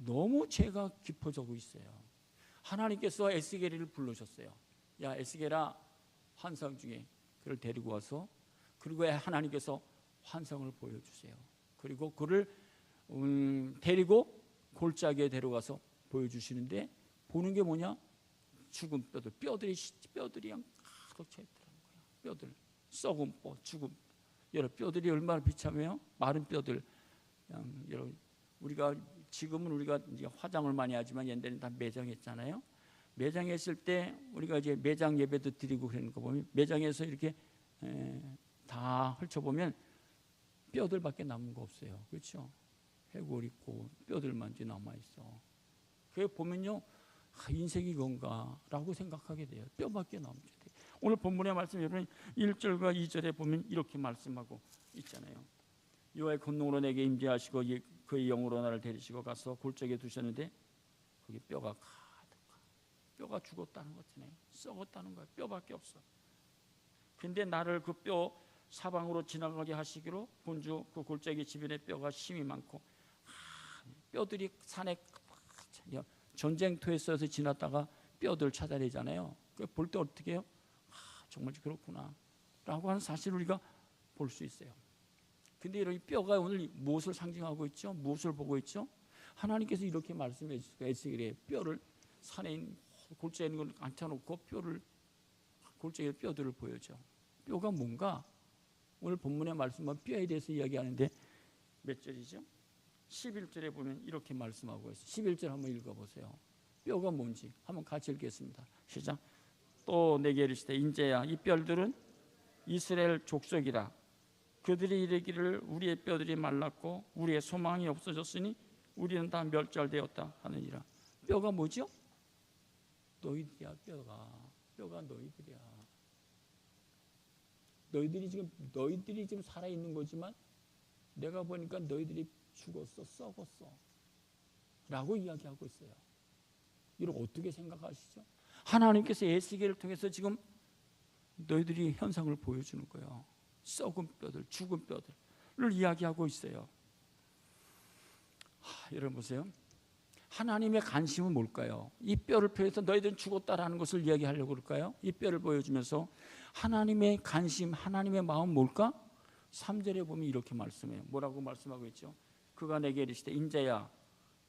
너무 죄가 깊어지고 있어요. 하나님께서 에스겔을 부르셨어요. 야, 에스겔아, 환상 중에 그를 데리고 와서, 그리고 하나님께서 환상을 보여주세요. 그리고 그를 데리고 골짜기에 데려가서 보여주시는데, 보는 게 뭐냐? 죽은 뼈들이 그냥 가득 차 있더라는 거야. 뼈들, 썩은 뼈, 죽은. 여러 뼈들이 얼마나 비참해요? 마른 뼈들. 여러분, 지금은 우리가 이제 화장을 많이 하지만 옛날에는 다 매장했잖아요. 매장했을 때 우리가 이제 매장 예배도 드리고 그러는 거 보면, 매장에서 이렇게 다 펼쳐보면 뼈들밖에 남은 거 없어요. 그렇죠? 해골 있고 뼈들만 남아 있어. 그게 보면요, 인생이 이건가라고 생각하게 돼요. 뼈밖에 남지 돼요. 오늘 본문의 말씀, 여러분 1절과 2절에 보면 이렇게 말씀하고 있잖아요. 여호와의 권능으로 내게 임재하시고 그의 영으로 나를 데리시고 가서 골짜기에 두셨는데 거기 뼈가 가득하. 뼈가 죽었다는 거잖아요. 썩었다는 거예요. 뼈밖에 없어. 근데 나를 그 뼈 사방으로 지나가게 하시기로 본주 그 골짜기 주변에 뼈가 심이 많고, 뼈들이 산에 전쟁터에 서서 지났다가 뼈들 찾아내잖아요. 볼 때 어떻게 해요? 정말 그렇구나 라고 하는 사실을 우리가 볼 수 있어요. 근데 이런 뼈가 오늘 무엇을 상징하고 있죠? 무엇을 보고 있죠? 하나님께서 이렇게 말씀해 주시고, 에스겔의 뼈를 산에 있는 골짜기에 있는 걸 앉혀놓고 골짜기의 뼈들을 보여줘. 뼈가 뭔가? 오늘 본문의 말씀은 뼈에 대해서 이야기하는데 몇 절이죠? 11절에 보면 이렇게 말씀하고 있어요. 11절 한번 읽어보세요. 뼈가 뭔지 한번 같이 읽겠습니다. 시작. 또 내게 이르시되 인자야, 이 뼈들은 이스라엘 족속이라. 그들이 이르기를 우리의 뼈들이 말랐고 우리의 소망이 없어졌으니 우리는 다 멸절되었다 하느니라. 뼈가 뭐죠? 너희들이야. 뼈가 너희들이야. 너희들이 지금 살아있는 거지만 내가 보니까 너희들이 죽었어, 썩었어 라고 이야기하고 있어요. 이걸 어떻게 생각하시죠? 하나님께서 에스겔을 통해서 지금 너희들이 현상을 보여주는 거예요. 썩은 뼈들, 죽은 뼈들을 이야기하고 있어요. 여러분 보세요. 하나님의 관심은 뭘까요? 이 뼈를 표해서 너희들은 죽었다라는 것을 이야기하려고 그럴까요? 이 뼈를 보여주면서 하나님의 관심, 하나님의 마음 뭘까? 3절에 보면 이렇게 말씀해요. 뭐라고 말씀하고 있죠? 그가 내게 이르시되 인자야,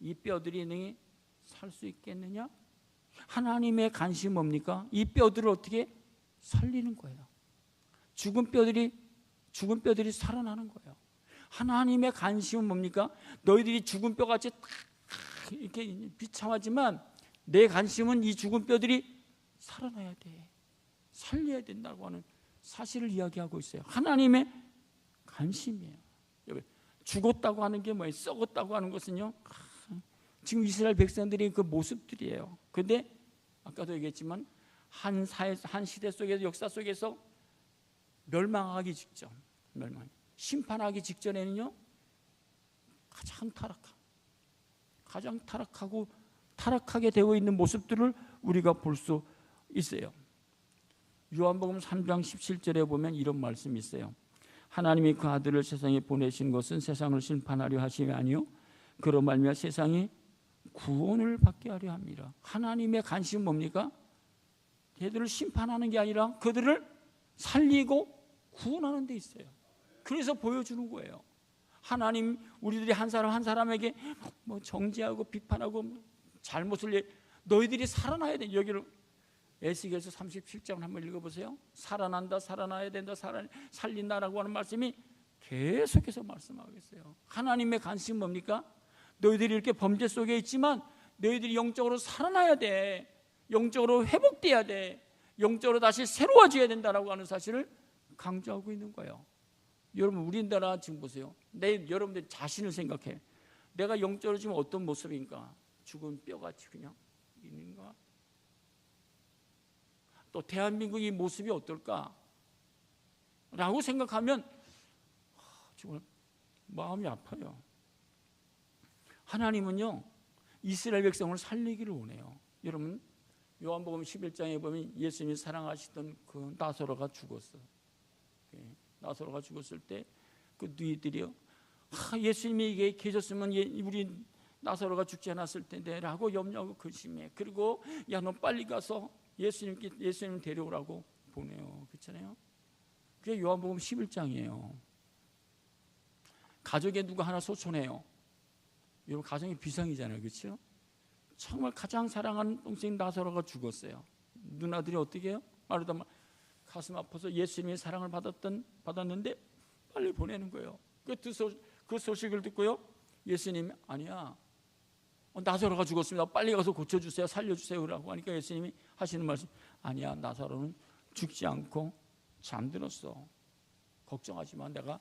이 뼈들이 너희 살 수 있겠느냐? 하나님의 관심이 뭡니까? 이 뼈들을 어떻게 살리는 거예요. 죽은 뼈들이 살아나는 거예요. 하나님의 관심은 뭡니까? 너희들이 죽은 뼈같이 이렇게 비참하지만 내 관심은 이 죽은 뼈들이 살아나야 돼, 살려야 된다고 하는 사실을 이야기하고 있어요. 하나님의 관심이에요. 죽었다고 하는 게 뭐예요? 썩었다고 하는 것은요, 지금 이스라엘 백성들의 그 모습들이에요. 그런데 아까도 얘기했지만 한 시대 속에서, 역사 속에서 멸망하기 직전, 심판하기 직전에는요, 가장 타락하게 되어 있는 모습들을 우리가 볼 수 있어요. 요한복음 3장 17절에 보면 이런 말씀이 있어요. 하나님이 그 아들을 세상에 보내신 것은 세상을 심판하려 하심이 아니요 그로 말미암아 세상이 구원을 받게 하려 합니다. 하나님의 관심은 뭡니까? 걔들을 심판하는 게 아니라 그들을 살리고 구원하는 데 있어요. 그래서 보여주는 거예요. 하나님, 우리들이 한 사람 한 사람에게 정죄하고 비판하고 잘못을, 너희들이 살아나야 돼. 여기를 에스겔서 37장을 한번 읽어보세요. 살아나야 된다, 살린다라고 하는 말씀이 계속해서 말씀하고 있어요. 하나님의 관심은 뭡니까? 너희들이 이렇게 범죄 속에 있지만 너희들이 영적으로 살아나야 돼, 영적으로 회복돼야 돼, 영적으로 다시 새로워져야 된다라고 하는 사실을 강조하고 있는 거예요. 여러분, 우리나라 지금 보세요. 여러분들 자신을 생각해. 내가 영적으로 지금 어떤 모습인가? 죽은 뼈같이 그냥 있는가? 또 대한민국의 모습이 어떨까? 라고 생각하면 정말 마음이 아파요. 하나님은요, 이스라엘 백성을 살리기를 원해요. 여러분, 요한복음 11장에 보면 예수님이 사랑하시던 그 나사로가 죽었어요. 나사로가 죽었을 때 그 너희들이요, 예수님이 계셨으면 우리 나사로가 죽지 않았을 텐데 라고 염려하고 근심해. 그리고 야, 너 빨리 가서 예수님 데려오라고 보내요. 그렇잖아요. 그게 요한복음 11장이에요. 가족에 누가 하나 소천해요. 여러분, 가정이 비상이잖아요. 그렇죠? 정말 가장 사랑하는 동생 나사로가 죽었어요. 누나들이 어떻게 해요? 마르다 가슴 아파서 예수님의 사랑을 받았는데 빨리 보내는 거예요. 그 소식을 듣고요, 예수님이 아니야, 나사로가 죽었습니다. 빨리 가서 고쳐주세요, 살려주세요 라고 하니까 예수님이 하시는 말씀, 아니야, 나사로는 죽지 않고 잠들었어. 걱정하지 마, 내가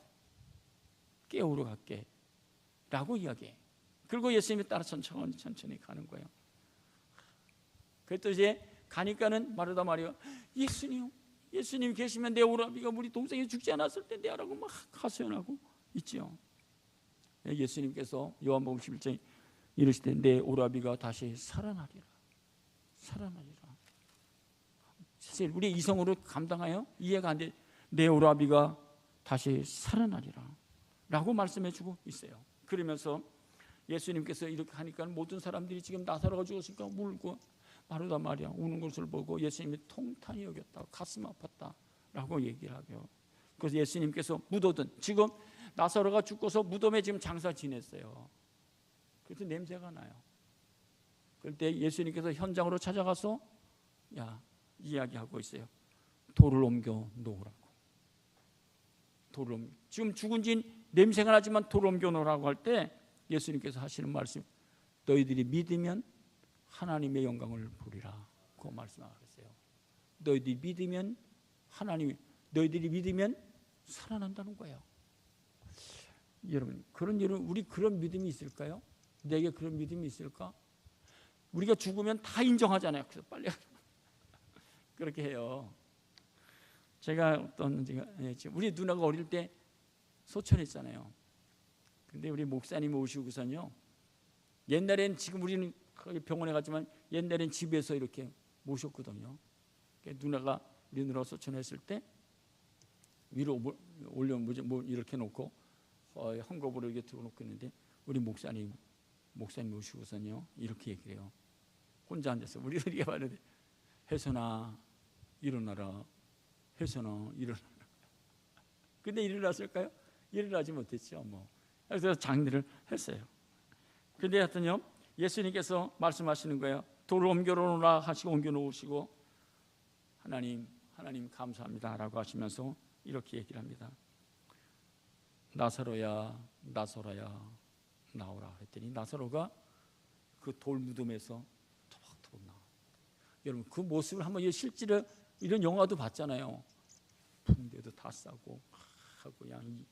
깨우러 갈게 라고 이야기해. 그리고 예수님이 따라 천천히 가는 거예요. 그랬더니 이제 가니까는 마르다 마리아, 예수님 계시면 내 오라비가 우리 동생이 죽지 않았을 텐데 라고 막 하소연하고 있죠. 예수님께서 요한복음 11장에 이르시되 내 오라비가 다시 살아나리라. 사실 우리 이성으로 감당하여 이해가 안 돼. 내 오라비가 다시 살아나리라 라고 말씀해 주고 있어요. 그러면서 예수님께서 이렇게 하니까 모든 사람들이 지금 나사로가 죽었으니까 울고, 마르다 마리아 우는 것을 보고 예수님이 통탄히 여겼다, 가슴 아팠다라고 얘기를 하고요. 그래서 예수님께서 묻어둔, 지금 나사로가 죽고서 무덤에 지금 장사 지냈어요. 그래서 냄새가 나요. 그럴 때 예수님께서 현장으로 찾아가서 이야기하고 있어요. 돌을 옮겨 놓으라고. 지금 죽은 지 냄새가 나지만 돌을 옮겨 놓으라고 할 때 예수님께서 하시는 말씀, 너희들이 믿으면 하나님의 영광을 보리라. 그 말씀하셨어요. 너희들이 믿으면 너희들이 믿으면 살아난다는 거예요. 여러분, 우리 그런 믿음이 있을까요? 내게 그런 믿음이 있을까? 우리가 죽으면 다 인정하잖아요. 그래서 빨리 그렇게 해요. 제가 우리 누나가 어릴 때 소천했잖아요. 근데 우리 목사님 오시고선요, 옛날엔, 지금 우리는 병원에 갔지만 옛날엔 집에서 이렇게 모셨거든요. 누나가 우리 누나가 소천했을 때 위로 올려 이렇게 놓고 헝겊으로 이렇게 들어 놓고 있는데 일어나는데 목사님 오시고선요 이렇게 얘기를 해요. 혼자 앉아서 우리들이 말하는데, 혜선아 일어나라, 혜선아 일어나라. 근데 일어났을까요? 일어나지 못했죠. 그래서 장례를 했어요. 근데 하여튼요, 예수님께서 말씀하시는 거예요. 돌을 옮겨 놓으라 하시고 옮겨 놓으시고, 하나님 감사합니다라고 하시면서 이렇게 얘기를 합니다. 나사로야 나오라 했더니 나사로가 그 돌무덤에서 토박토박 나와. 여러분, 그 모습을 한번 실제로 이런 영화도 봤잖아요. 붕대도 다 싸고 하고 그냥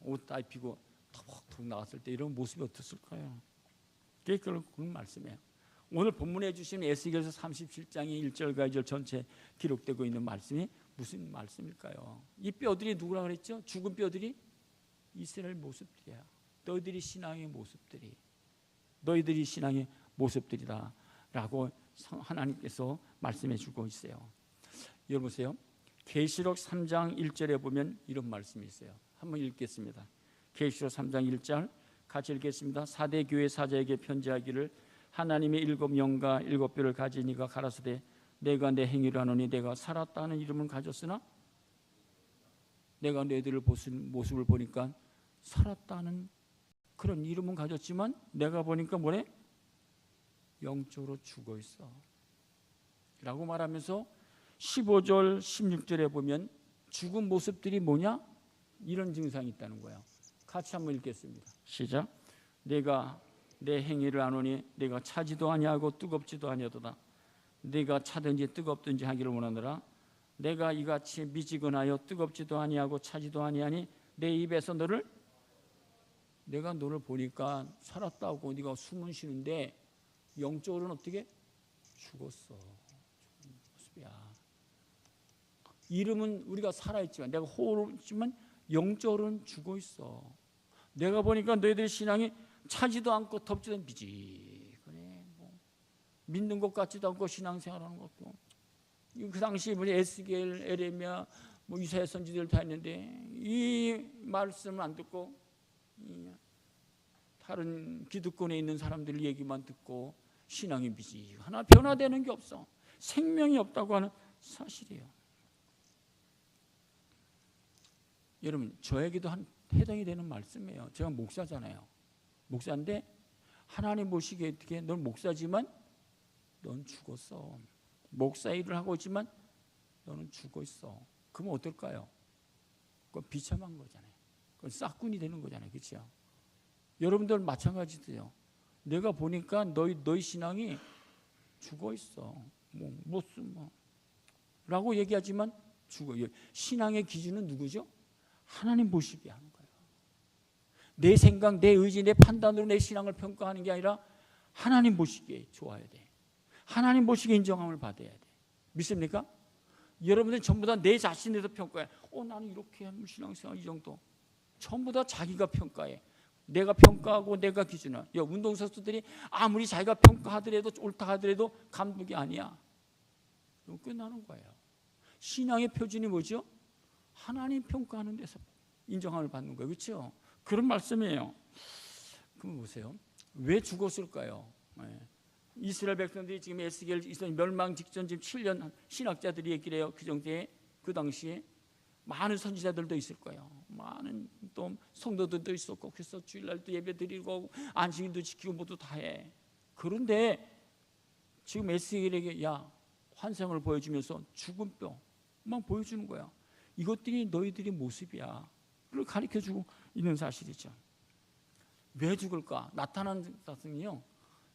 옷 다 입히고 토박토박 나왔을 때 이런 모습이 어땠을까요? 그게 그런 말씀이에요. 오늘 본문에 주신 에스겔서 37장의 1절과 2절 전체 기록되고 있는 말씀이 무슨 말씀일까요? 이 뼈들이 누구라 그랬죠? 죽은 뼈들이 이스라엘 모습들이야. 너희들이 신앙의 모습들이다 라고 하나님께서 말씀해 주고 있어요. 여러분 보세요. 계시록 3장 1절에 보면 이런 말씀이 있어요. 한번 읽겠습니다. 계시록 3장 1절 같이 읽겠습니다. 4대 교회 사자에게 편지하기를, 하나님의 7영과 7뼈를 가진 이가 가라사대 내가 내 행위를 하노니 내가 살았다는 이름을 가졌으나 내가 너희들을 모습을 보니까 살았다는 그런 이름은 가졌지만 내가 보니까 뭐래? 영적으로 죽어 있어 라고 말하면서 15절 16절에 보면 죽은 모습들이 뭐냐? 이런 증상이 있다는 거예요. 같이 한번 읽겠습니다. 시작. 내가 내 행위를 아노니 내가 차지도 아니하고 뜨겁지도 아니하도다. 내가 차든지 뜨겁든지 하기를 원하노라. 내가 이같이 미지근하여 뜨겁지도 아니하고 차지도 아니하니 내 입에서 내가 너를 보니까 살았다고 네가 숨은 쉬는데 영적으로는 어떻게? 죽었어. 죽은 모습이야. 이름은 우리가 살아있지만, 내가 호흡이지만 영적으로는 죽어 있어. 내가 보니까 너희들의 신앙이 차지도 않고 덥지도 않고 미지근해. 믿는 것 같지도 않고 신앙생활하는 것도. 그 당시 우리 에스겔, 에레미야, 이사야 선지자들 다 했는데 이 말씀을 안 듣고 다른 기득권에 있는 사람들 얘기만 듣고 신앙의 빛이 하나 변화되는 게 없어. 생명이 없다고 하는 사실이에요. 여러분, 저에게도 해당이 되는 말씀이에요. 제가 목사잖아요. 목사인데 하나님 보시기에 어떻게, 넌 목사지만 넌 죽었어. 목사 일을 하고 있지만 너는 죽어 있어. 그러면 어떨까요? 그건 비참한 거잖아요. 그건 싹군이 되는 거잖아요. 그렇죠? 여러분들 마찬가지도요. 내가 보니까 너희 신앙이 죽어 있어. 라고 얘기하지만 죽어요. 신앙의 기준은 누구죠? 하나님 보시기에 하는 거예요. 내 생각, 내 의지, 내 판단으로 내 신앙을 평가하는 게 아니라 하나님 보시기에 좋아야 돼. 하나님 보시기에 인정함을 받아야 돼. 믿습니까? 여러분들 전부 다 내 자신에서 평가해. 나는 이렇게 하면 신앙생활 이 정도. 전부 다 자기가 평가해. 내가 평가하고 내가 기준을. 운동선수들이 아무리 자기가 평가하더라도 옳다 하더라도 감독이 아니야. 그럼 끝나는 거예요. 신앙의 표준이 뭐죠? 하나님 평가하는 데서 인정함을 받는 거예요. 그렇죠? 그런 말씀이에요. 그럼 보세요. 왜 죽었을까요? 이스라엘 백성들이 지금 에스겔 이스라엘 멸망 직전 지금 7년 신학자들이 얘기를 해요. 그 당시에 많은 선지자들도 있을 거예요. 많은 또 성도들도 있었고, 그래서 주일날도 예배 드리고 안식일도 지키고 모두 다 해. 그런데 지금 에스겔에게 환상을 보여주면서 죽은 뼈만 보여주는 거야. 이것들이 너희들의 모습이야. 그걸 가르쳐주고 있는 사실이죠. 왜 죽을까? 나타난 사슴이요.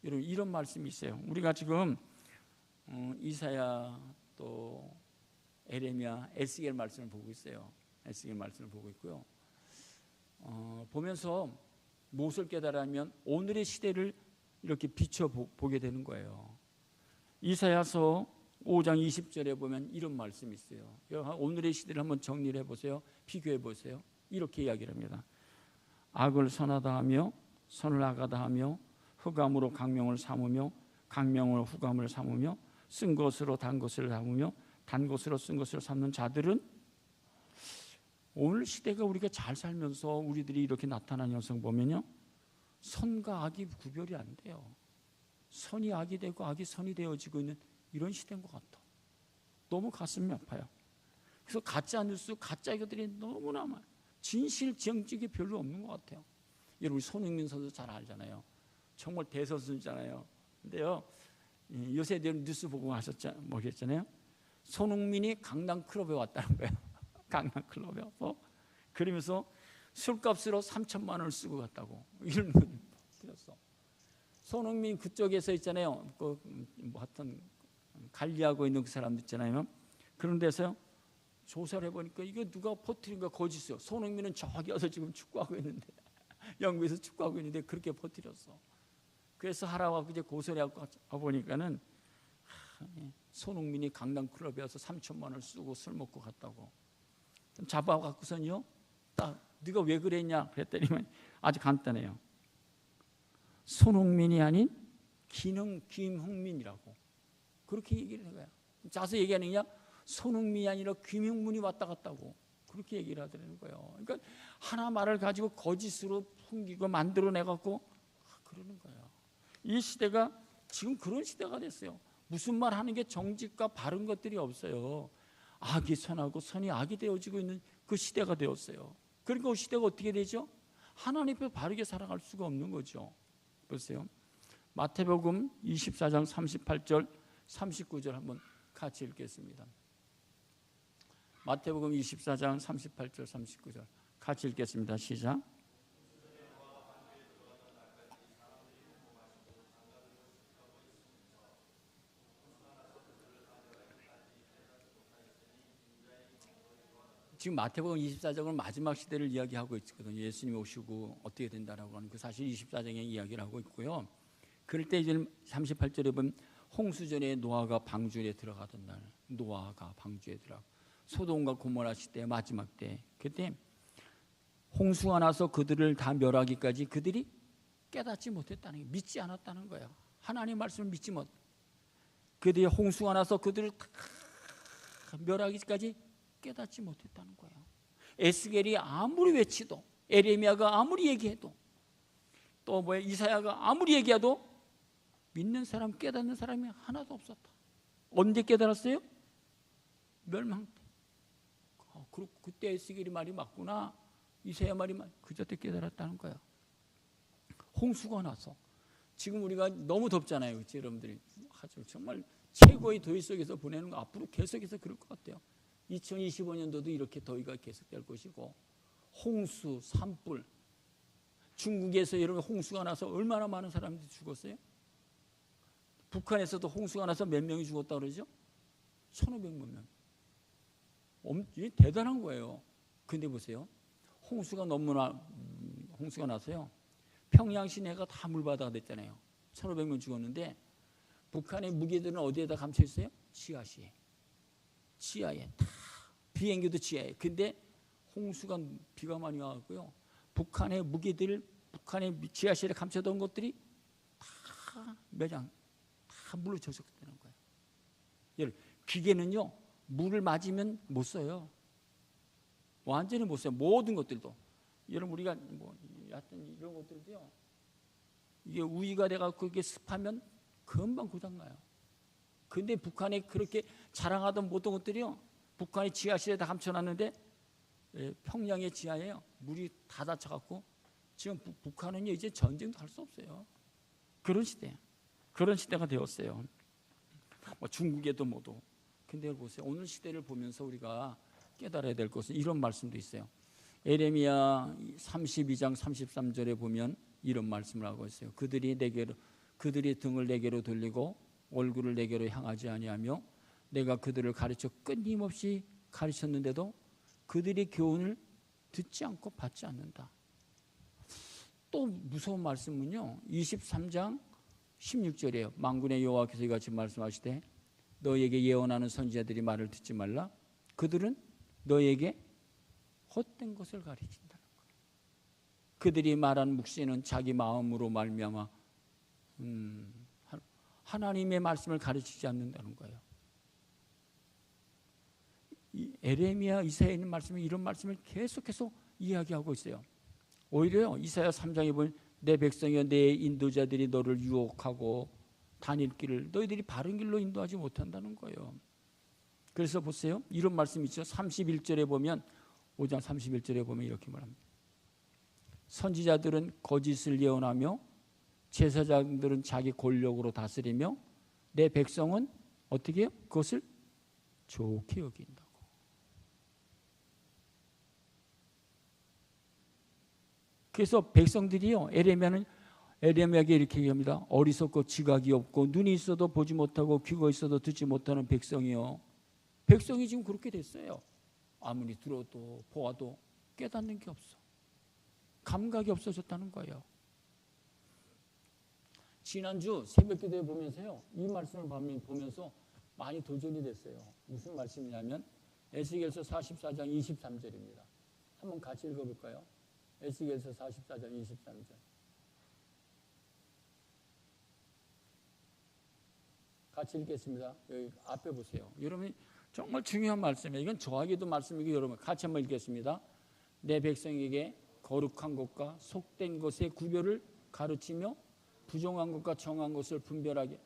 여러분, 이런 말씀이 있어요. 우리가 지금 이사야 또 에레미야, 에스겔 말씀을 보고 있어요. 에스겔 말씀을 보고 있고요. 보면서 무엇을 깨달으면 오늘의 시대를 이렇게 비춰보게 되는 거예요. 이사야서 5장 20절에 보면 이런 말씀이 있어요. 오늘의 시대를 한번 정리를 해보세요. 비교해 보세요. 이렇게 이야기를 합니다. 악을 선하다 하며 선을 악하다 하며 흑암으로 강명을 삼으며 강명으로 흑암을 삼으며 쓴 것으로 단 것을 삼으며 단 것으로 쓴 것을 삼는 자들은, 오늘 시대가 우리가 잘 살면서 우리들이 이렇게 나타난 현상 보면요, 선과 악이 구별이 안 돼요. 선이 악이 되고 악이 선이 되어지고 있는 이런 시대인 것 같아. 너무 가슴이 아파요. 그래서 가짜 뉴스, 가짜 이것들이 너무나 많아요. 진실 정직이 별로 없는 것 같아요. 여러분, 손흥민 선수 잘 알잖아요. 정말 대선수잖아요. 근데요, 요새 뉴스 보고 모르겠잖아요. 손흥민이 강남 클럽에 왔다는 거예요. 강남 클럽에 와서 그러면서 술값으로 3천만 원을 쓰고 갔다고, 이런 분이 들었어. 손흥민 그쪽에서 있잖아요. 하여튼 관리하고 있는 그 사람들 있잖아요. 그런 데서 조사를 해보니까 이게 누가 퍼뜨린 거야? 거짓이요. 손흥민은 저기 와서 지금 축구하고 있는데, 영국에서 축구하고 있는데 그렇게 퍼뜨렸어. 그래서 하라고 이제 고소를 하고 보니까는 손흥민이 강남 클럽에 와서 3천만 원을 쓰고 술 먹고 갔다고. 잡아갖고선요, 딱 네가 왜 그랬냐 그랬더니 아주 간단해요. 손흥민이 아닌 김흥민이라고 그렇게 얘기를 한 거야. 자세히 얘기하느냐, 손흥민이 아니라 김흥민이 왔다 갔다고 그렇게 얘기를 하더라는 거예요. 그러니까 하나 말을 가지고 거짓으로 풍기고 만들어내갖고 그러는 거예요. 이 시대가 지금 그런 시대가 됐어요. 무슨 말 하는 게 정직과 바른 것들이 없어요. 악이 선하고 선이 악이 되어지고 있는 그 시대가 되었어요. 그러니까 그 시대가 어떻게 되죠? 하나님 앞에 바르게 살아갈 수가 없는 거죠. 보세요. 마태복음 24장 38절 39절 한번 같이 읽겠습니다. 마태복음 24장 38절 39절 같이 읽겠습니다. 시작. 지금 마태복음 24장은 마지막 시대를 이야기하고 있거든요. 예수님이 오시고 어떻게 된다라고 하는 그 사실 24장의 이야기를 하고 있고요. 그럴 때 이제 38절에 보면 홍수전에 노아가 방주에 들어가던 날, 노아가 방주에 들어가 소돔과 고모라 시대 마지막 때, 그때 홍수가 나서 그들을 다 멸하기까지 그들이 깨닫지 못했다는 게, 믿지 않았다는 거예요. 하나님의 말씀을 믿지 못. 그들이 홍수가 나서 그들을 다 멸하기까지 깨닫지 못했다는 거예요. 에스겔이 아무리 외치도, 에레미야가 아무리 얘기해도, 또 뭐야, 이사야가 아무리 얘기해도 믿는 사람, 깨닫는 사람이 하나도 없었다. 언제 깨달았어요? 멸망 때. 그때 에스겔이 말이 맞구나, 이사야 말이 그저 때 깨달았다는 거야. 홍수가 나서 지금 우리가 너무 덥잖아요, 그렇지? 여러분들이 아주 정말 최고의 더위 속에서 보내는 거 앞으로 계속해서 그럴 것 같아요. 2025년도도 이렇게 더위가 계속될 것이고, 홍수, 산불, 중국에서 여러분 홍수가 나서 얼마나 많은 사람들이 죽었어요? 북한에서도 홍수가 나서 몇 명이 죽었다 그러죠? 1,500만 명. 이게 대단한 거예요. 근데 보세요, 홍수가 나서요, 평양 시내가 다 물바다가 됐잖아요. 1,500명 죽었는데 북한의 무기들은 어디에다 감춰 있어요? 지하시에. 지하에 다, 비행기도 지하에. 근데 홍수가 비가 많이 와갖고요, 북한의 무기들, 북한의 지하실에 감춰둔 것들이 다 매장, 다 물로 젖었다는 거예요. 기계는요, 물을 맞으면 못 써요. 완전히 못 써요. 모든 것들도. 여러분, 우리가 뭐 하여튼 이런 것들도요, 이게 우위가 돼갖고 이게 습하면 금방 고장나요. 근데 북한에 그렇게 자랑하던 모든 것들이요, 북한의 지하실에 다 감춰놨는데 평양의 지하에요, 물이 다 닫혀갖고 지금 북한은요 이제 전쟁도 할 수 없어요. 그런 시대가 되었어요. 뭐 중국에도 모두. 근데 보세요, 오늘 시대를 보면서 우리가 깨달아야 될 것은 이런 말씀도 있어요. 에레미야 32장 33절에 보면 이런 말씀을 하고 있어요. 그들이 등을 내게로 돌리고 얼굴을 내게로 향하지 아니하며 내가 그들을 가르쳐 끊임없이 가르쳤는데도 그들이 교훈을 듣지 않고 받지 않는다. 또 무서운 말씀은요, 23장 16절이에요. 만군의 여호와께서 이같이 말씀하시되 너에게 예언하는 선지자들이 말을 듣지 말라. 그들은 너에게 헛된 것을 가르친다는 거예요. 그들이 말한 묵시는 자기 마음으로 말미암아 하나님의 말씀을 가르치지 않는다는 거예요. 이 에레미야, 이사야에 있는 말씀이 이런 말씀을 계속해서 이야기하고 있어요. 오히려 이사야 3장에 보면 내 백성이여 내 인도자들이 너를 유혹하고 다닐 길을 너희들이 바른 길로 인도하지 못한다는 거예요. 그래서 보세요, 이런 말씀 있죠. 31절에 보면, 5장 31절에 보면 이렇게 말합니다. 선지자들은 거짓을 예언하며 제사장들은 자기 권력으로 다스리며 내 백성은 어떻게 해요? 그것을 좋게 여긴다고. 그래서 백성들이요, 에레미야에게 이렇게 얘기합니다. 어리석고 지각이 없고 눈이 있어도 보지 못하고 귀가 있어도 듣지 못하는 백성이요. 백성이 지금 그렇게 됐어요. 아무리 들어도 보아도 깨닫는 게 없어. 감각이 없어졌다는 거예요. 지난주 새벽기도에 보면서요, 이 말씀을 보면서 많이 도전이 됐어요. 무슨 말씀이냐면 에스겔서 44장 23절입니다. 한번 같이 읽어볼까요? 에스겔서 44장 23절. 같이 읽겠습니다. 여기 앞에 보세요. 여러분, 정말 중요한 말씀이에요. 이건 저에게도 말씀이고 여러분 같이 한번 읽겠습니다. 내 백성에게 거룩한 것과 속된 것의 구별을 가르치며 부정한 것과 정한 것을 분별하게.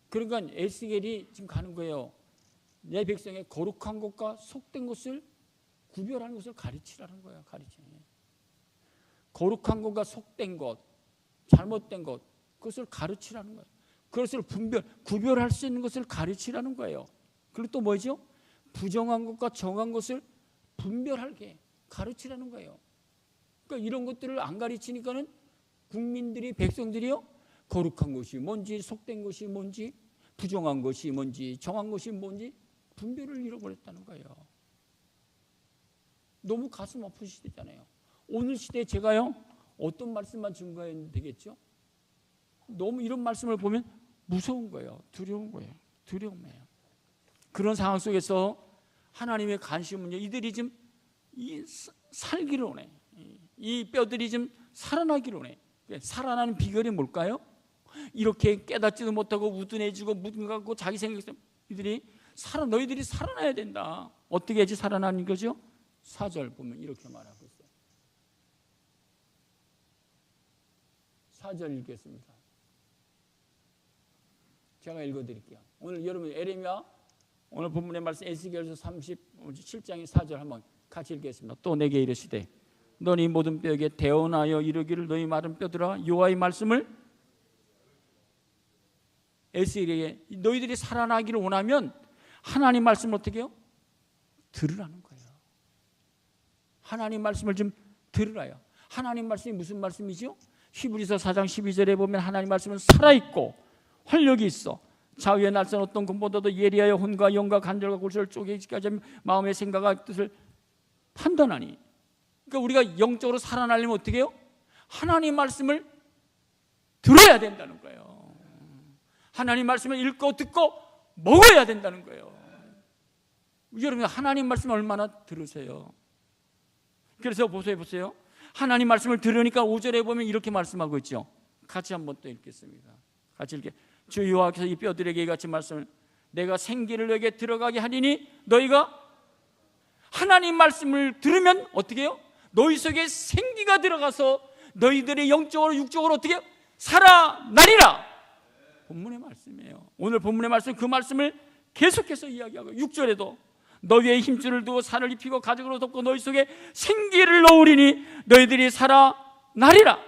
그러니까 에스겔이 지금 가는 거예요. 내 백성의 거룩한 것과 속된 것을 구별하는 것을 가르치라는 거예요. 가르치는. 거룩한 것과 속된 것, 잘못된 것, 그것을 가르치라는 거예요. 그것을 구별할 수 있는 것을 가르치라는 거예요. 그리고 또 뭐죠? 부정한 것과 정한 것을 분별하게 가르치라는 거예요. 그러니까 이런 것들을 안 가르치니까는 국민들이, 백성들이요, 거룩한 것이 뭔지, 속된 것이 뭔지, 부정한 것이 뭔지, 정한 것이 뭔지 분별을 잃어버렸다는 거예요. 너무 가슴 아픈 시대잖아요. 오늘 시대에 제가요, 어떤 말씀만 증거해야 되겠죠? 너무 이런 말씀을 보면 무서운 거예요. 두려운 거예요. 두려움이에요. 그런 상황 속에서 하나님의 관심은요, 이들이 좀 살기를 원해. 이 뼈들이 좀 살아나기를 원해. 살아나는 비결이 뭘까요? 이렇게 깨닫지도 못하고 우둔해지고 무등하고 자기 생각에서 너희들이 살아나야 된다. 어떻게 해야지 살아나는 거죠? 4절 보면 이렇게 말하고 있어요. 4절 읽겠습니다. 제가 읽어드릴게요. 오늘 여러분 에레미야 오늘 본문의 말씀 에스겔서 37장의 4절 한번 같이 읽겠습니다. 또 내게 이르시되 너희 모든 뼈에게 대언하여 이르기를 너희 마른 뼈들아 여호와의 말씀을 에스겔에게 너희들이 살아나기를 원하면 하나님 말씀을 어떻게 해요? 들으라는 거예요. 하나님 말씀을 좀 들으라요. 하나님 말씀이 무슨 말씀이죠? 히브리서 4장 12절에 보면 하나님 말씀은 살아있고 활력이 있어 자위의 날선 어떤 금보다도 예리하여 혼과 영과 간절과 골수를 쪼개기까지 마음의 생각과 뜻을 판단하니. 그러니까 우리가 영적으로 살아나려면 어떻게 해요? 하나님 말씀을 들어야 된다는 거예요. 하나님 말씀을 읽고 듣고 먹어야 된다는 거예요. 여러분 하나님 말씀 얼마나 들으세요? 그래서 보세요. 하나님 말씀을 들으니까 5절에 보면 이렇게 말씀하고 있죠. 같이 한번 또 읽겠습니다. 같이 읽게. 주 여호와께서 이 뼈들에게 이같이 말씀을 내가 생기를 너에게 들어가게 하리니 너희가 하나님 말씀을 들으면 어떻게 해요? 너희 속에 생기가 들어가서 너희들이 영적으로 육적으로 어떻게 해요? 살아나리라. 본문의 말씀이에요. 오늘 본문의 말씀 그 말씀을 계속해서 이야기하고 6절에도 너희의 힘줄을 두고 살을 입히고 가죽으로 덮고 너희 속에 생기를 넣으리니 너희들이 살아나리라.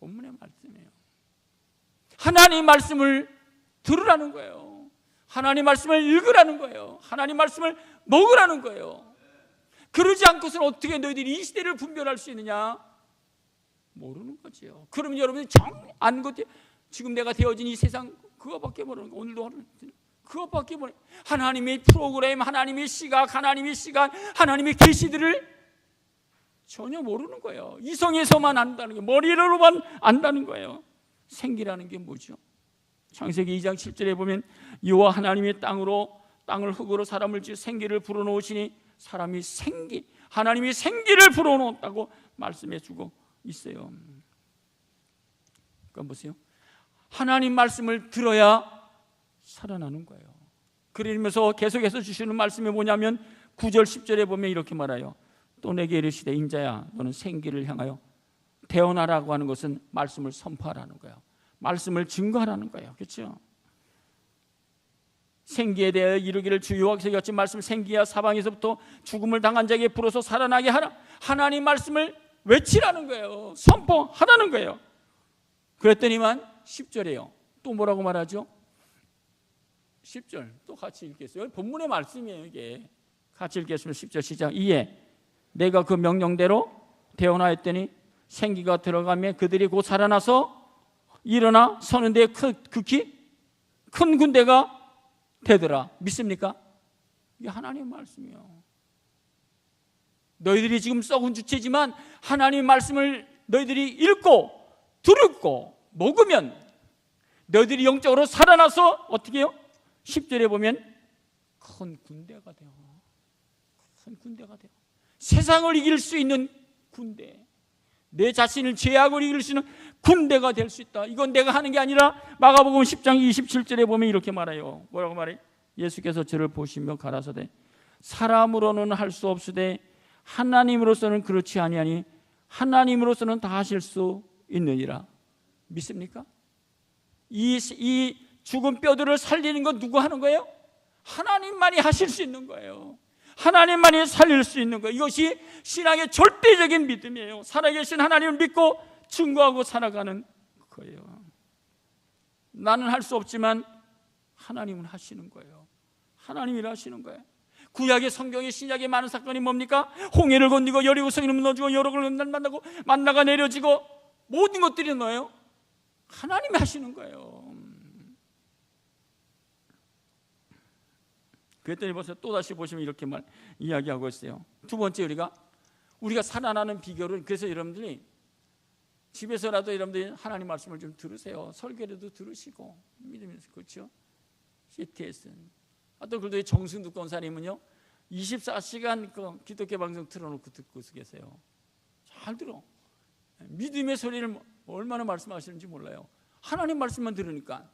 본문의 말씀이에요. 하나님 말씀을 들으라는 거예요. 하나님 말씀을 읽으라는 거예요. 하나님 말씀을 먹으라는 거예요. 그러지 않고서는 어떻게 너희들이 이 시대를 분별할 수 있느냐? 모르는 거죠. 그러면 여러분이 정 아는 것 지금 내가 되어진 이 세상 그거밖에 모르는 거. 오늘도 그것밖에 모르는 하나님의 프로그램, 하나님의 시각, 하나님의 시간, 하나님의 계시들을 전혀 모르는 거예요. 이성에서만 안다는 게 머리로만 안다는 거예요. 생기라는 게 뭐죠? 창세기 2장 7절에 보면 여호와 하나님이 땅을 흙으로 사람을 지어 생기를 불어넣으시니 사람이 하나님이 생기를 불어넣었다고 말씀해 주고 있어요. 그럼 보세요. 하나님 말씀을 들어야 살아나는 거예요. 그러면서 계속해서 주시는 말씀이 뭐냐면 9절 10절에 보면 이렇게 말해요. 또 내게 이르시되 인자야 너는 생기를 향하여 대언하라고 하는 것은 말씀을 선포하라는 거예요. 말씀을 증거하라는 거예요. 그렇죠? 생기에 대하여 이르기를 주 여호와께서 이같이 말씀 생기야 사방에서부터 죽음을 당한 자에게 불어서 살아나게 하라. 하나님 말씀을 외치라는 거예요. 선포하라는 거예요. 그랬더니만 10절에요. 또 뭐라고 말하죠? 10절 또 같이 읽겠어요. 본문의 말씀이에요. 이게 같이 읽겠습니다. 10절 시작. 이에 내가 그 명령대로 대언하였더니 생기가 들어가며 그들이 곧 살아나서 일어나 서는데 극히 큰 군대가 되더라. 믿습니까? 이게 하나님의 말씀이에요. 너희들이 지금 썩은 주체지만 하나님의 말씀을 너희들이 읽고 듣고 먹으면 너희들이 영적으로 살아나서 어떻게 해요? 10절에 보면 큰 군대가 돼요. 큰 군대가 돼요. 세상을 이길 수 있는 군대, 내 자신을 죄악을 이길 수 있는 군대가 될 수 있다. 이건 내가 하는 게 아니라 마가복음 10장 27절에 보면 이렇게 말해요. 뭐라고 말해? 예수께서 저를 보시며 가라사대 사람으로는 할 수 없으되 하나님으로서는 그렇지 아니하니 하나님으로서는 다 하실 수 있느니라. 믿습니까? 이 죽은 뼈들을 살리는 건 누구 하는 거예요? 하나님만이 하실 수 있는 거예요. 하나님만이 살릴 수 있는 거예요. 이것이 신앙의 절대적인 믿음이에요. 살아계신 하나님을 믿고 증거하고 살아가는 거예요. 나는 할 수 없지만 하나님은 하시는 거예요. 하나님이 하시는 거예요. 구약의 성경의 신약의 많은 사건이 뭡니까? 홍해를 건너고 여리고 성을 무너지고 여러분을 만나고 만나가 내려지고 모든 것들이 뭐예요? 하나님이 하시는 거예요. 그랬더니 벌써 또다시 보시면 이렇게 이야기하고 있어요. 두 번째 우리가 살아나는 비결은 그래서 여러분들이 집에서라도 여러분들이 하나님 말씀을 좀 들으세요. 설교라도 들으시고 믿으면서 그렇죠? CTS 또 그래도 정승득 권사님은요 24시간 그 기독교 방송 틀어놓고 듣고 계세요. 잘 들어. 믿음의 소리를 얼마나 말씀하시는지 몰라요. 하나님 말씀만 들으니까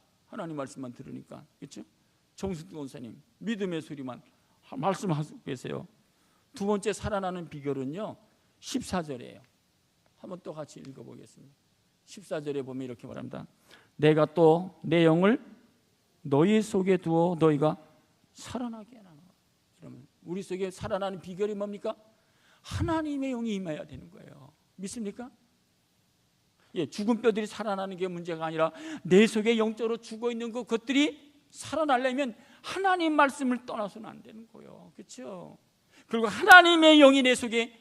그렇죠? 정승득 권사님 믿음의 소리만 말씀하고 계세요. 두 번째 살아나는 비결은요 14절이에요. 한번 또 같이 읽어보겠습니다. 14절에 보면 이렇게 말합니다. 내가 또 내 영을 너희 속에 두어 너희가 살아나게 하노라. 그러면 우리 속에 살아나는 비결이 뭡니까? 하나님의 영이 임해야 되는 거예요. 믿습니까? 예, 죽은 뼈들이 살아나는 게 문제가 아니라 내 속에 영적으로 죽어있는 것들이 살아나려면 하나님 말씀을 떠나서는 안 되는 거예요. 그렇죠? 그리고 하나님의 영이 내 속에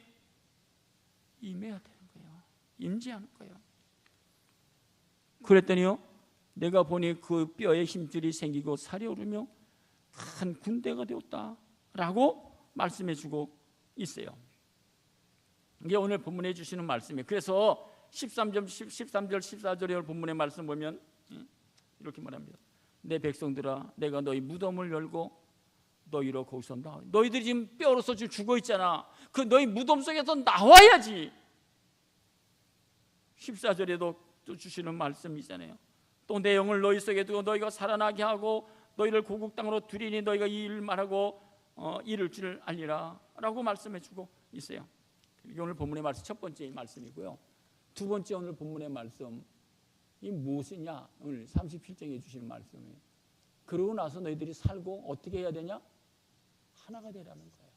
임해야 되는 거예요. 임재하는 거예요. 그랬더니요, 내가 보니 그 뼈에 힘줄이 생기고 살이 오르며 큰 군대가 되었다라고 말씀해 주고 있어요. 이게 오늘 본문에 주시는 말씀이에요. 그래서 13절 14절의 본문의 말씀 보면 이렇게 말합니다. 내 백성들아, 내가 너희 무덤을 열고 너희로 거기서 나와. 너희들이 지금 뼈로서 지금 죽어 있잖아. 그 너희 무덤 속에서 나와야지. 14절에도 또 주시는 말씀이잖아요. 또 내 영을 너희 속에 두고 너희가 살아나게 하고 너희를 고국 땅으로 들이니 너희가 이 일을 말하고 이룰 줄 알리라 라고 말씀해 주고 있어요. 이게 오늘 본문의 말씀 첫 번째 말씀이고요. 두 번째 오늘 본문의 말씀 이 무엇이냐? 오늘 37장에 주시는 말씀이에요. 그러고 나서 너희들이 살고 어떻게 해야 되냐? 하나가 되라는 거예요.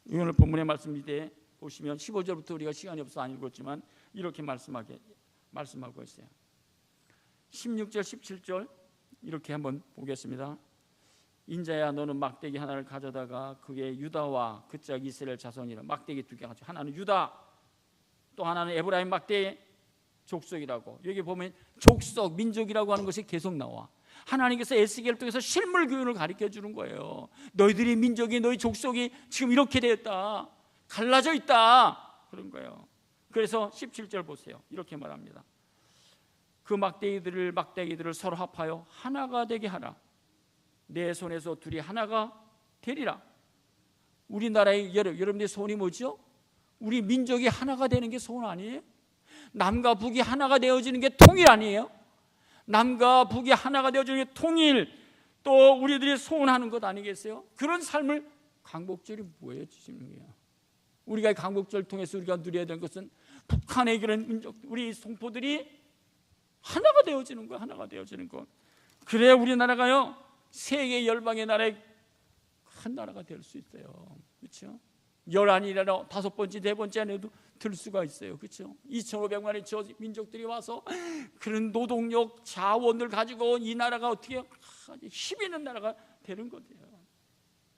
이 오늘 본문의 말씀 밑에 보시면 15절부터 우리가 시간이 없어서 안 읽었지만 이렇게 말씀하고 있어요. 16절 17절 이렇게 한번 보겠습니다. 인자야 너는 막대기 하나를 가져다가 그게 유다와 그 짝 이스라엘 자손이라. 막대기 두 개 가지고 하나는 유다 또 하나는 에브라임 막대 족속이라고. 여기 보면 족속 민족이라고 하는 것이 계속 나와. 하나님께서 에스겔을 통해서 실물 교훈을 가르쳐 주는 거예요. 너희들이 민족이 너희 족속이 지금 이렇게 되었다. 갈라져 있다. 그런 거예요. 그래서 17절 보세요. 이렇게 말합니다. 그 막대기들을 서로 합하여 하나가 되게 하라. 내 손에서 둘이 하나가 되리라. 우리나라의 여러분들의 소원이 뭐죠? 우리 민족이 하나가 되는 게 소원 아니에요? 남과 북이 하나가 되어지는 게 통일 아니에요? 남과 북이 하나가 되어지는 게 통일, 또 우리들이 소원하는 것 아니겠어요? 그런 삶을 광복절이 뭐예요? 주시는 거예요. 우리가 광복절 통해서 우리가 누려야 되는 것은 북한의 그런 민족, 우리 동포들이 하나가 되어지는 거예요. 하나가 되어지는 것. 그래야 우리나라가요 세계 열방의 나라의 한 나라가 될 수 있어요. 그렇죠? 열한이라도 다섯 번째, 네 번째 안에도 들 수가 있어요. 그렇죠? 2,500만의 저 민족들이 와서 그런 노동력, 자원을 가지고 이 나라가 어떻게 힘 있는 나라가 되는 거예요.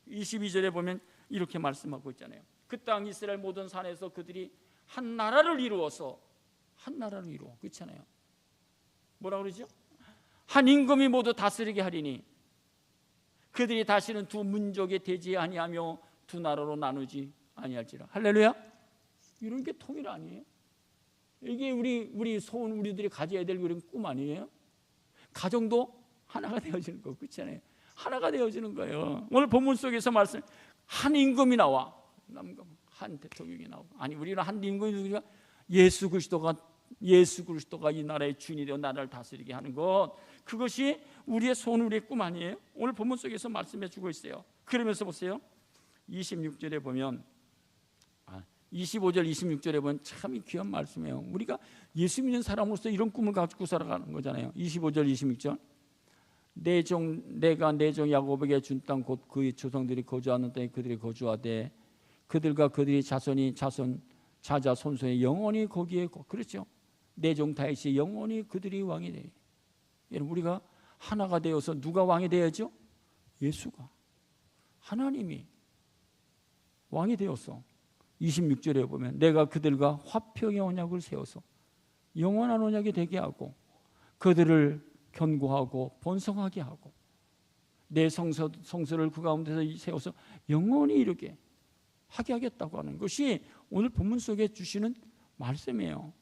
22절에 보면 이렇게 말씀하고 있잖아요. 그 땅 이스라엘 모든 산에서 그들이 한 나라를 이루어서 한 나라를 이루어. 그렇잖아요. 뭐라 그러죠? 한 임금이 모두 다스리게 하리니 그들이 다시는 두 민족에 되지 아니하며 두 나라로 나누지 아니할지라. 할렐루야. 이런 게 통일 아니에요? 이게 우리 소원, 우리들이 가져야 될 그런 꿈 아니에요? 가정도 하나가 되어지는 거. 그렇잖아요. 하나가 되어지는 거예요. 오늘 본문 속에서 말씀, 한 임금이 나와. 남금 한 대통령이 나오고. 아니 우리는 한 임금이 누구냐? 예수 그리스도가 이 나라의 주인이 되어 나라를 다스리게 하는 것, 그것이 우리의 소원, 우리의 꿈 아니에요? 오늘 본문 속에서 말씀해 주고 있어요. 그러면서 보세요. 26절에 보면 25절 26절에 보면 참 귀한 말씀이에요. 우리가 예수 믿는 사람으로서 이런 꿈을 가지고 살아가는 거잖아요. 25절 26절 내가 내 종 야곱에게 준 땅 곧 그의 조상들이 거주하는 땅에 그들이 거주하되 그들과 그들의 자손이 자자 손손이 영원히 거기에. 그렇죠. 내 종 다윗이 영원히 그들이 왕이 돼. 여러분 우리가 하나가 되어서 누가 왕이 되어야죠? 예수가, 하나님이 왕이 되어서 26절에 보면 내가 그들과 화평의 언약을 세워서 영원한 언약이 되게 하고 그들을 견고하고 번성하게 하고 내 성소를 그 가운데서 세워서 영원히 이루게 하게 하겠다고 하는 것이 오늘 본문 속에 주시는 말씀이에요.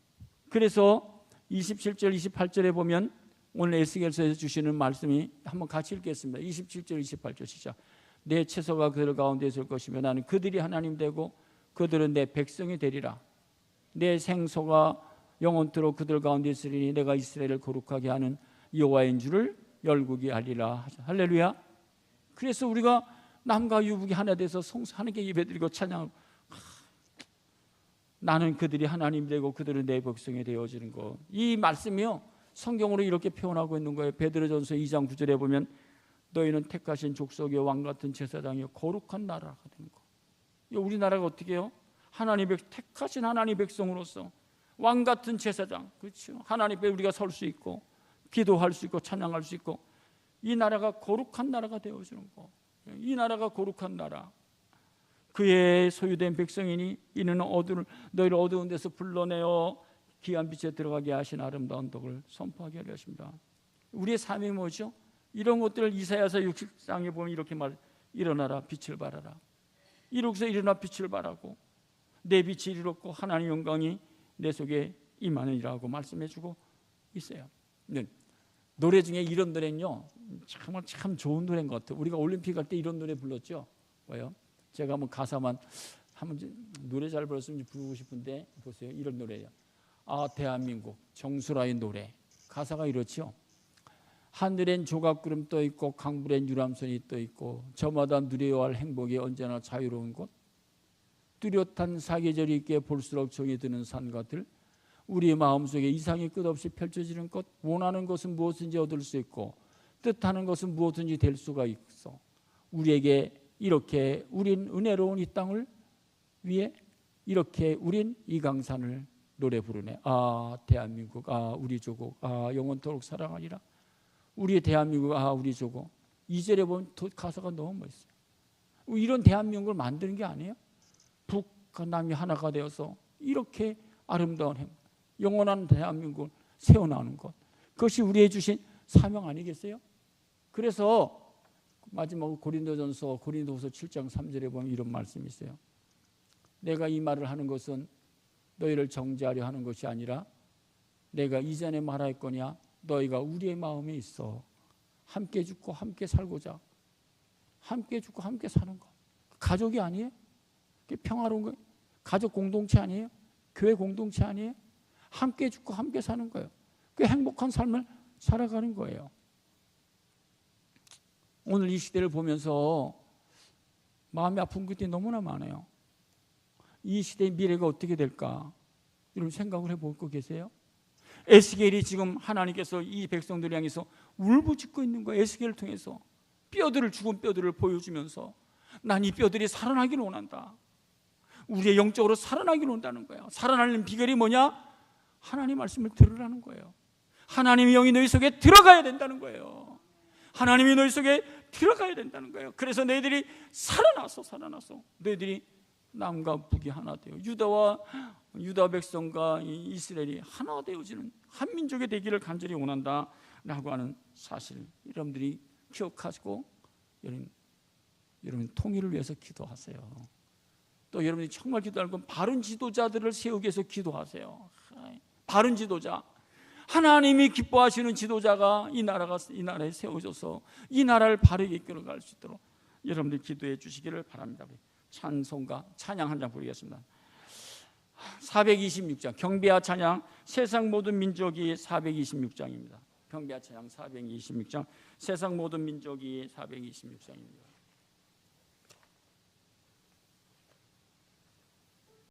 그래서 27절 28절에 보면 오늘 에스겔서에서 주시는 말씀이 한번 같이 읽겠습니다. 27절 28절 시작. 내 채소가 그들 가운데 있을 것이며 나는 그들이 하나님 되고 그들은 내 백성이 되리라. 내 생소가 영원토록 그들 가운데 있으리니 내가 이스라엘을 거룩하게 하는 여호와인 줄을 열국이 알리라. 할렐루야. 그래서 우리가 남과 유북이 하나 돼서 하나님께 예배드리고 찬양하고 나는 그들이 하나님이 되고 그들은 내 백성이 되어지는 것. 이 말씀이요, 성경으로 이렇게 표현하고 있는 거예요. 베드로전서 2장 9절에 보면 너희는 택하신 족속의 왕같은 제사장이요 거룩한 나라가 되는 것. 우리나라가 어떻게 해요? 택하신 하나님 백성으로서 왕같은 제사장, 그렇죠? 하나님 앞에 우리가 설 수 있고 기도할 수 있고 찬양할 수 있고, 이 나라가 거룩한 나라가 되어지는 것. 이 나라가 거룩한 나라, 그의 소유된 백성이니 이는 너희를 어두운 데서 불러내어 귀한 빛에 들어가게 하신 아름다운 덕을 선포하게 하려 하십니다. 우리의 삶이 뭐죠? 이런 것들을 이사야서 60장에 보면 이렇게 일어나라 빛을 발하라. 이로써 일어나 빛을 발하고 내 빛이 이롭고 하나님의 영광이 내 속에 임하느니라고 말씀해주고 있어요. 노래 중에 이런 노래는요, 정말 참 좋은 노래인 것 같아요. 우리가 올림픽 할 때 이런 노래 불렀죠. 뭐요? 제가 한번 가사만 노래 잘 불렀으면 부르고 싶은데 보세요. 이런 노래예요. 아 대한민국 정수라의 노래. 가사가 이렇죠. 하늘엔 조각구름 떠 있고 강불엔 유람선이 떠 있고 저마다 누려야 할 행복이 언제나 자유로운 곳, 뚜렷한 사계절이 있게 볼수록 정이 드는 산과 들, 우리의 마음속에 이상이 끝없이 펼쳐지는 것, 원하는 것은 무엇인지 얻을 수 있고 뜻하는 것은 무엇인지 될 수가 있어. 우리에게 이렇게 우린 은혜로운 이 땅을 위해 이렇게 우린 이 강산을 노래 부르네. 아 대한민국, 아 우리 조국, 아 영원토록 사랑하리라. 우리의 대한민국, 아 우리 조국. 2절에 보면 가사가 너무 멋있어요. 이런 대한민국을 만드는 게 아니에요. 북과 남이 하나가 되어서 이렇게 아름다운 행복, 영원한 대한민국을 세워나가는 것, 그것이 우리의 주신 사명 아니겠어요? 그래서 마지막으로 고린도전서 7장 3절에 보면 이런 말씀이 있어요. 내가 이 말을 하는 것은 너희를 정죄하려 하는 것이 아니라 내가 이전에 말하였거니와 너희가 우리의 마음에 있어 함께 죽고 함께 살고자. 함께 죽고 함께 사는 것, 가족이 아니에요? 평화로운 거, 가족 공동체 아니에요? 교회 공동체 아니에요? 함께 죽고 함께 사는 거예요. 그 행복한 삶을 살아가는 거예요. 오늘 이 시대를 보면서 마음이 아픈 것들이 너무나 많아요. 이 시대의 미래가 어떻게 될까? 이런 생각을 해보고 계세요? 에스겔이 지금 하나님께서 이 백성들을 향해서 울부짖고 있는 거예요. 에스겔을 통해서 죽은 뼈들을 보여주면서 난 이 뼈들이 살아나기를 원한다. 우리의 영적으로 살아나기를 원한다는 거예요. 살아나는 비결이 뭐냐? 하나님 말씀을 들으라는 거예요. 하나님의 영이 너희 속에 들어가야 된다는 거예요. 하나님이 너희 속에 들어가야 된다는 거예요. 그래서 너희들이 살아나서 너희들이 남과 북이 하나 되어 유다 백성과 이스라엘이 하나 되어지는 한민족이 되기를 간절히 원한다라고 하는 사실, 여러분들이 기억하시고 여러분 통일을 위해서 기도하세요. 또 여러분이 정말 기도할 건 바른 지도자들을 세우기 위해서 기도하세요. 바른 지도자, 하나님이 기뻐하시는 지도자가 이 나라에 세워져서 이 나라를 바르게 이끌어갈 수 있도록 여러분들 기도해 주시기를 바랍니다. 찬송가 찬양 한 장 부르겠습니다. 426장 경배와 찬양, 세상 모든 민족이 426장입니다. 경배와 찬양 426장, 세상 모든 민족이 426장입니다.